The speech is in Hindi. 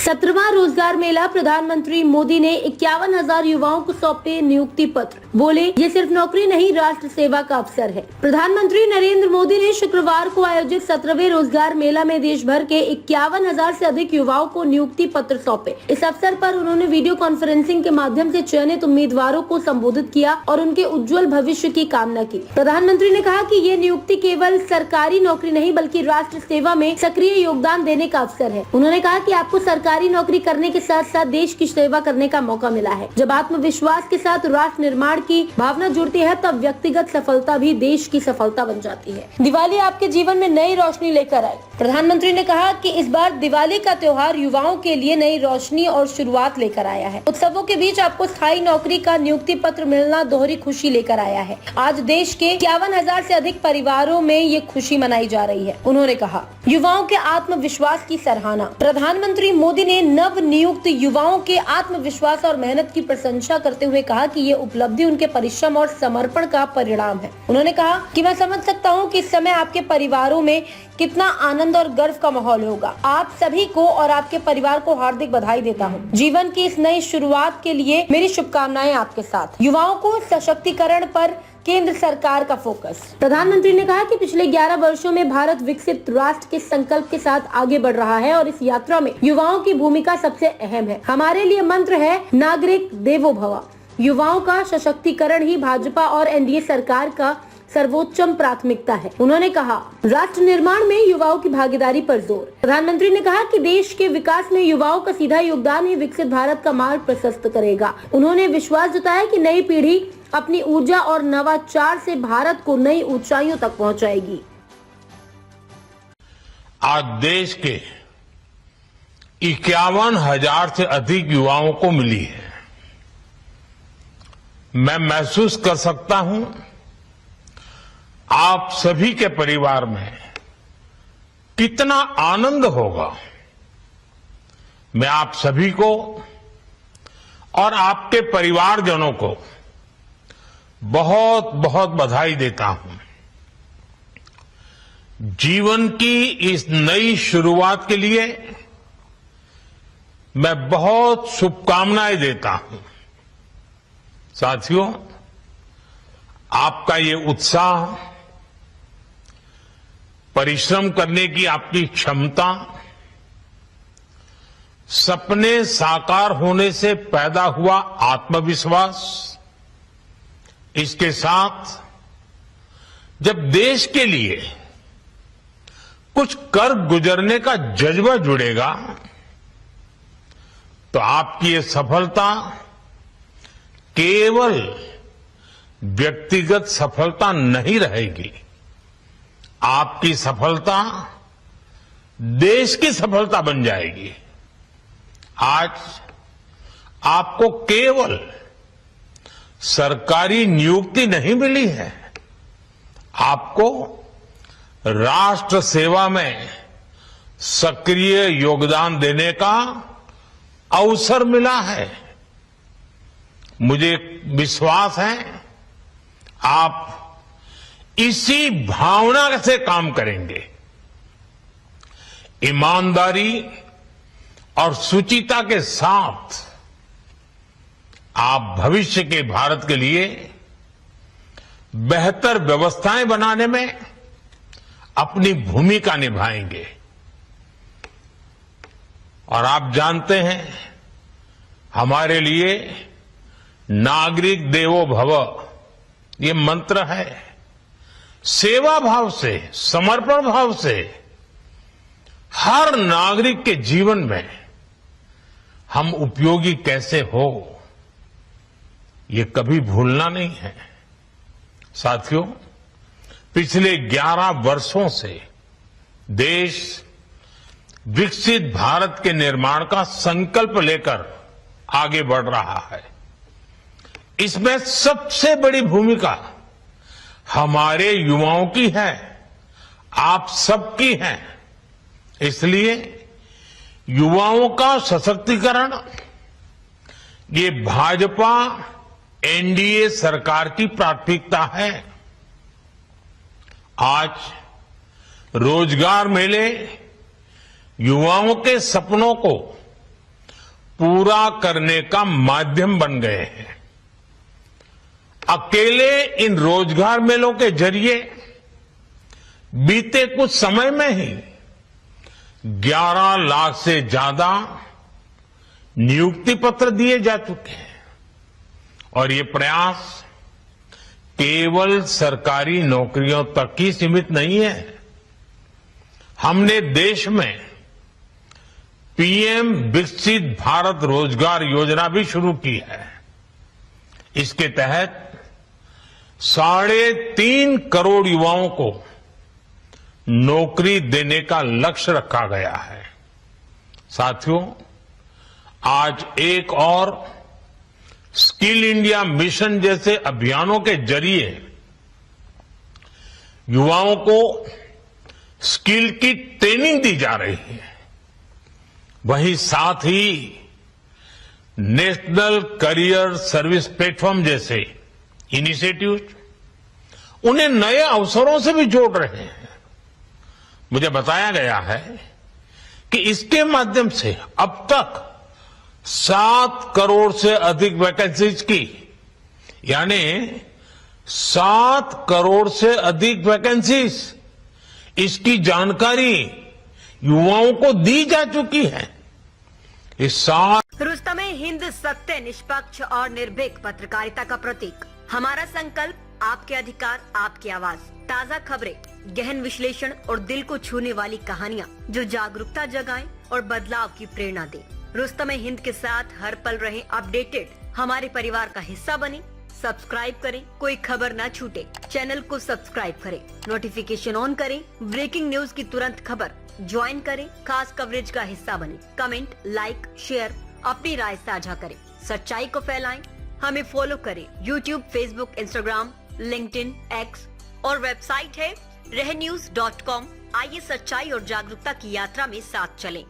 17वां रोजगार मेला प्रधानमंत्री मोदी ने 51,000 युवाओं को सौंपे नियुक्ति पत्र। बोले, ये सिर्फ नौकरी नहीं, राष्ट्र सेवा का अवसर है। प्रधानमंत्री नरेंद्र मोदी ने शुक्रवार को आयोजित 17वें रोजगार मेला में देश भर के 51,000 से अधिक युवाओं को नियुक्ति पत्र सौंपे। इस अवसर पर उन्होंने वीडियो कॉन्फ्रेंसिंग के माध्यम से चयनित उम्मीदवारों को संबोधित किया और उनके उज्जवल भविष्य की कामना की। प्रधानमंत्री ने कहा कि ये नियुक्ति केवल सरकारी नौकरी नहीं बल्कि राष्ट्र सेवा में सक्रिय योगदान देने का अवसर है। उन्होंने कहा कि आपको सरकारी नौकरी करने के साथ साथ देश की सेवा करने का मौका मिला है। जब आत्मविश्वास के साथ राष्ट्र निर्माण की भावना जुड़ती है तब व्यक्तिगत सफलता भी देश की सफलता बन जाती है। दिवाली आपके जीवन में नई रोशनी लेकर आई। प्रधानमंत्री ने कहा कि इस बार दिवाली का त्योहार युवाओं के लिए नई रोशनी और शुरुआत लेकर आया है। उत्सवों के बीच आपको स्थायी नौकरी का नियुक्ति पत्र मिलना दोहरी खुशी लेकर आया है। आज देश के 51,000 से अधिक परिवारों में ये खुशी मनाई जा रही है। उन्होंने कहा, युवाओं के आत्मविश्वास की सराहना। प्रधानमंत्री मोदी ने नव नियुक्त युवाओं के आत्मविश्वास और मेहनत की प्रशंसा करते हुए कहा कि ये उपलब्धि उनके परिश्रम और समर्पण का परिणाम है। उन्होंने कहा कि मैं समझ सकता हूँ कि इस समय आपके परिवारों में कितना आनंद और गर्व का माहौल होगा। आप सभी को और आपके परिवार को हार्दिक बधाई देता हूँ। जीवन की इस नई शुरुआत के लिए मेरी शुभकामनाएं आपके साथ। युवाओं को सशक्तिकरण पर केंद्र सरकार का फोकस। प्रधानमंत्री ने कहा कि पिछले 11 वर्षों में भारत विकसित राष्ट्र के संकल्प के साथ आगे बढ़ रहा है और इस यात्रा में युवाओं की भूमिका सबसे अहम है। हमारे लिए मंत्र है नागरिक देवो भव। युवाओं का सशक्तिकरण ही भाजपा और एनडीए सरकार का सर्वोच्चम प्राथमिकता है। उन्होंने कहा, राष्ट्र निर्माण में युवाओं की भागीदारी पर जोर। प्रधानमंत्री ने कहा कि देश के विकास में युवाओं का सीधा योगदान ही विकसित भारत का मार्ग प्रशस्त करेगा। उन्होंने विश्वास जताया कि नई पीढ़ी अपनी ऊर्जा और नवाचार से भारत को नई ऊंचाइयों तक पहुंचाएगी। आज देश के 51,000 से अधिक युवाओं को मिली है। मैं महसूस कर सकता हूं आप सभी के परिवार में कितना आनंद होगा। मैं आप सभी को और आपके परिवारजनों को बहुत बहुत बधाई देता हूं। जीवन की इस नई शुरुआत के लिए मैं बहुत शुभकामनाएं देता हूं। साथियों, आपका ये उत्साह, परिश्रम करने की आपकी क्षमता, सपने साकार होने से पैदा हुआ आत्मविश्वास, इसके साथ जब देश के लिए कुछ कर गुजरने का जज्बा जुड़ेगा तो आपकी ये सफलता केवल व्यक्तिगत सफलता नहीं रहेगी। आपकी सफलता देश की सफलता बन जाएगी। आज आपको केवल सरकारी नियुक्ति नहीं मिली है, आपको राष्ट्र सेवा में सक्रिय योगदान देने का अवसर मिला है। मुझे विश्वास है आप इसी भावना से काम करेंगे। ईमानदारी और शुचिता के साथ आप भविष्य के भारत के लिए बेहतर व्यवस्थाएं बनाने में अपनी भूमिका निभाएंगे। और आप जानते हैं, हमारे लिए नागरिक देवो भव ये मंत्र है। सेवा भाव से, समर्पण भाव से हर नागरिक के जीवन में हम उपयोगी कैसे हो, ये कभी भूलना नहीं है। साथियों, पिछले 11 वर्षों से देश विकसित भारत के निर्माण का संकल्प लेकर आगे बढ़ रहा है। इसमें सबसे बड़ी भूमिका हमारे युवाओं की है, आप सबकी है। इसलिए युवाओं का सशक्तिकरण ये भाजपा एनडीए सरकार की प्राथमिकता है। आज रोजगार मेले युवाओं के सपनों को पूरा करने का माध्यम बन गए हैं। अकेले इन रोजगार मेलों के जरिए बीते कुछ समय में ही 11 लाख से ज्यादा नियुक्ति पत्र दिए जा चुके हैं और ये प्रयास केवल सरकारी नौकरियों तक ही सीमित नहीं है। हमने देश में पीएम विकसित भारत रोजगार योजना भी शुरू की है। इसके तहत 3.5 करोड़ युवाओं को नौकरी देने का लक्ष्य रखा गया है। साथियों, आज एक और स्किल इंडिया मिशन जैसे अभियानों के जरिए युवाओं को स्किल की ट्रेनिंग दी जा रही है। वहीं साथ ही नेशनल करियर सर्विस प्लेटफॉर्म जैसे इनिशिएटिव उन्हें नए अवसरों से भी जोड़ रहे हैं। मुझे बताया गया है कि इसके माध्यम से अब तक 7 करोड़ से अधिक वैकेंसीज की, यानी 7 करोड़ से अधिक वैकेंसीज, इसकी जानकारी युवाओं को दी जा चुकी है। इस साल रुस्तमे हिंद सत्य, निष्पक्ष और निर्भीक पत्रकारिता का प्रतीक। हमारा संकल्प, आपके अधिकार, आपकी आवाज। ताज़ा खबरें, गहन विश्लेषण और दिल को छूने वाली कहानियाँ जो जागरूकता जगाएं और बदलाव की प्रेरणा दें। रुस्तमे हिंद के साथ हर पल रहें अपडेटेड। हमारे परिवार का हिस्सा बने। सब्सक्राइब करें, कोई खबर ना छूटे। चैनल को सब्सक्राइब करें, नोटिफिकेशन ऑन करें, ब्रेकिंग न्यूज की तुरंत खबर ज्वाइन करें, खास कवरेज का हिस्सा बने। कमेंट, लाइक, शेयर, अपनी राय साझा करें, सच्चाई को फैलाएं। हमें फॉलो करें YouTube, Facebook, Instagram, LinkedIn, X और वेबसाइट है रहnews.com। आइए सच्चाई और जागरूकता की यात्रा में साथ चलें।